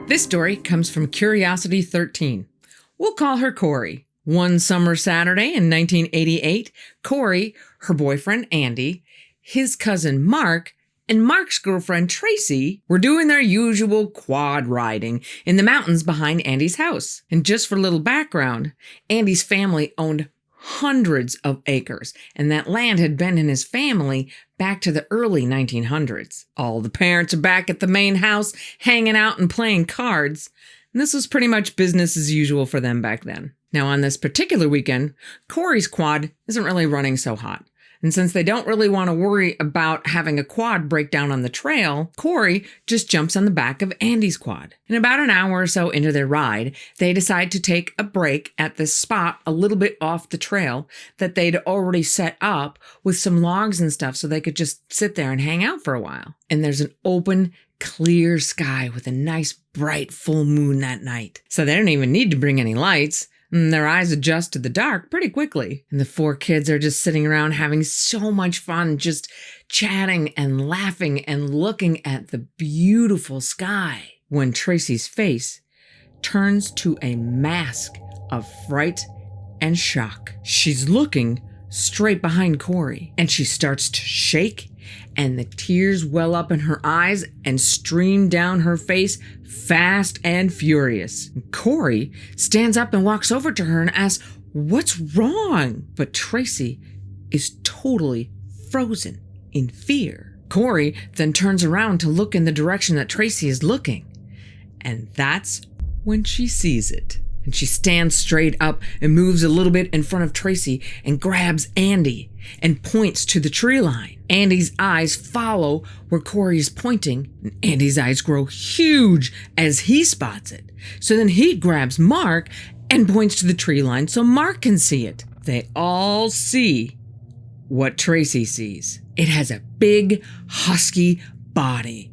This story comes from Curiosity 13. We'll call her Corey. One summer Saturday in 1988, Corey, her boyfriend Andy, his cousin Mark, and Mark's girlfriend Tracy were doing their usual quad riding in the mountains behind Andy's house. And just for a little background, Andy's family owned hundreds of acres, and that land had been in his family back to the early 1900s. All the parents are back at the main house, hanging out and playing cards, and this was pretty much business as usual for them back then. Now, on this particular weekend, Corey's quad isn't really running so hot. And since they don't really want to worry about having a quad break down on the trail, Corey just jumps on the back of Andy's quad. And about an hour or so into their ride, they decide to take a break at this spot a little bit off the trail that they'd already set up with some logs and stuff so they could just sit there and hang out for a while. And there's an open, clear sky with a nice, bright full moon that night. So they don't even need to bring any lights. And their eyes adjust to the dark pretty quickly. And the four kids are just sitting around having so much fun, just chatting and laughing and looking at the beautiful sky. When Tracy's face turns to a mask of fright and shock. She's looking straight behind Corey, and she starts to shake, and the tears well up in her eyes and stream down her face fast and furious. Corey stands up and walks over to her and asks, "What's wrong?" But Tracy is totally frozen in fear. Corey then turns around to look in the direction that Tracy is looking. And that's when she sees it. And she stands straight up and moves a little bit in front of Tracy and grabs Andy and points to the tree line. Andy's eyes follow where Corey is pointing, and Andy's eyes grow huge as he spots it. So then he grabs Mark and points to the tree line so Mark can see it. They all see what Tracy sees. It has a big, husky body,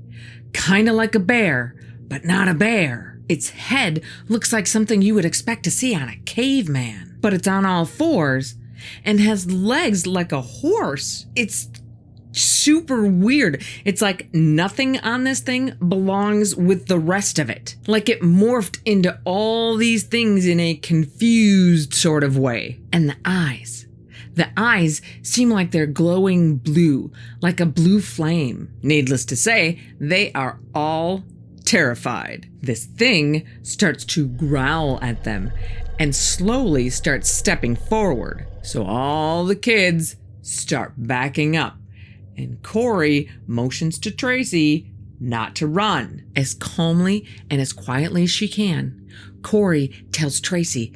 kind of like a bear, but not a bear. Its head looks like something you would expect to see on a caveman, but it's on all fours and has legs like a horse. It's super weird. It's like nothing on this thing belongs with the rest of it. Like it morphed into all these things in a confused sort of way. And the eyes seem like they're glowing blue, like a blue flame. Needless to say, they are all terrified. This thing starts to growl at them and slowly starts stepping forward. So all the kids start backing up, and Corey motions to Tracy not to run. As calmly and as quietly as she can, Corey tells Tracy,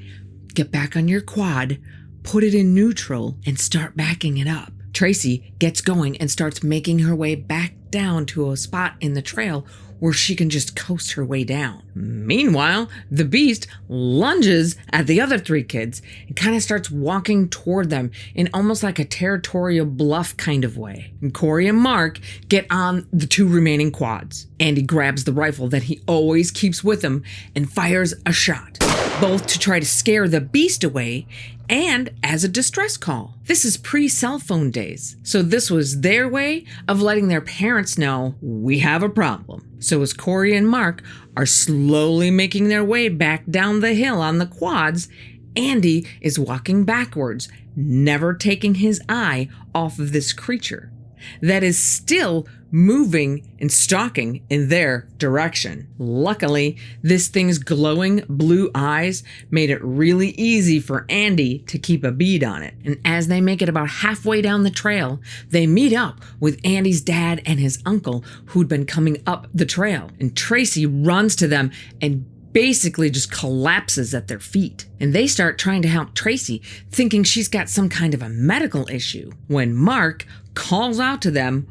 "Get back on your quad, put it in neutral, and start backing it up." Tracy gets going and starts making her way back down to a spot in the trail where she can just coast her way down. Meanwhile, the beast lunges at the other three kids and kind of starts walking toward them in almost like a territorial bluff kind of way. And Corey and Mark get on the two remaining quads. Andy grabs the rifle that he always keeps with him and fires a shot, both to try to scare the beast away and as a distress call. This is pre-cell phone days, so this was their way of letting their parents know, we have a problem. So as Corey and Mark are slowly making their way back down the hill on the quads, Andy is walking backwards, never taking his eye off of this creature that is still moving and stalking in their direction. Luckily, this thing's glowing blue eyes made it really easy for Andy to keep a bead on it. And as they make it about halfway down the trail, they meet up with Andy's dad and his uncle who'd been coming up the trail. And Tracy runs to them and basically just collapses at their feet. And they start trying to help Tracy, thinking she's got some kind of a medical issue, when Mark calls out to them,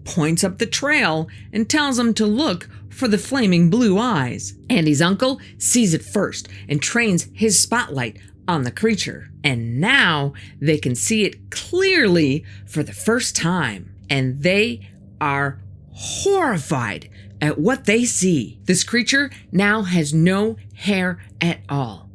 points up the trail, and tells them to look for the flaming blue eyes. Andy's uncle sees it first and trains his spotlight on the creature. And now they can see it clearly for the first time. And they are horrified at what they see. This creature now has no hair at all,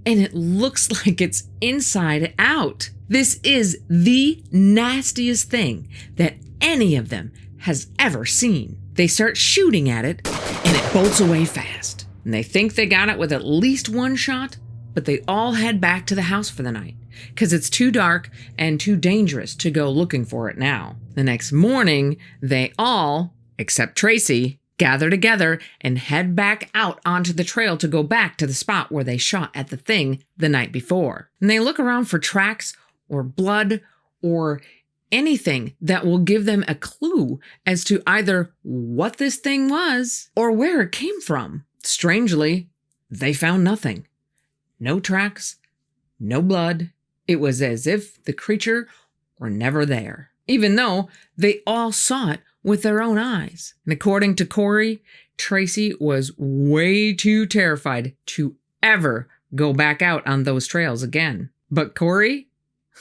and it looks like it's inside out. This is the nastiest thing that any of them has ever seen. They start shooting at it, and it bolts away fast. And they think they got it with at least one shot, but they all head back to the house for the night because it's too dark and too dangerous to go looking for it now. The next morning, they all, except Tracy, gather together and head back out onto the trail to go back to the spot where they shot at the thing the night before. And they look around for tracks or blood or anything that will give them a clue as to either what this thing was or where it came from. Strangely, they found nothing. No tracks, no blood. It was as if the creature were never there, even though they all saw it with their own eyes. And according to Corey, Tracy was way too terrified to ever go back out on those trails again. But Corey,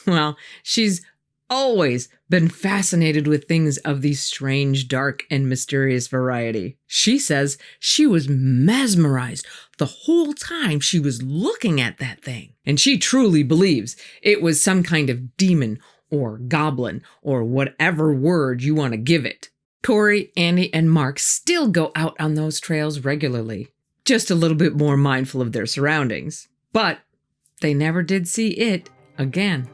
well, she's always been fascinated with things of the strange, dark, and mysterious variety. She says she was mesmerized the whole time she was looking at that thing. And she truly believes it was some kind of demon or goblin or whatever word you want to give it. Corey, Andy, and Mark still go out on those trails regularly, just a little bit more mindful of their surroundings. But they never did see it again.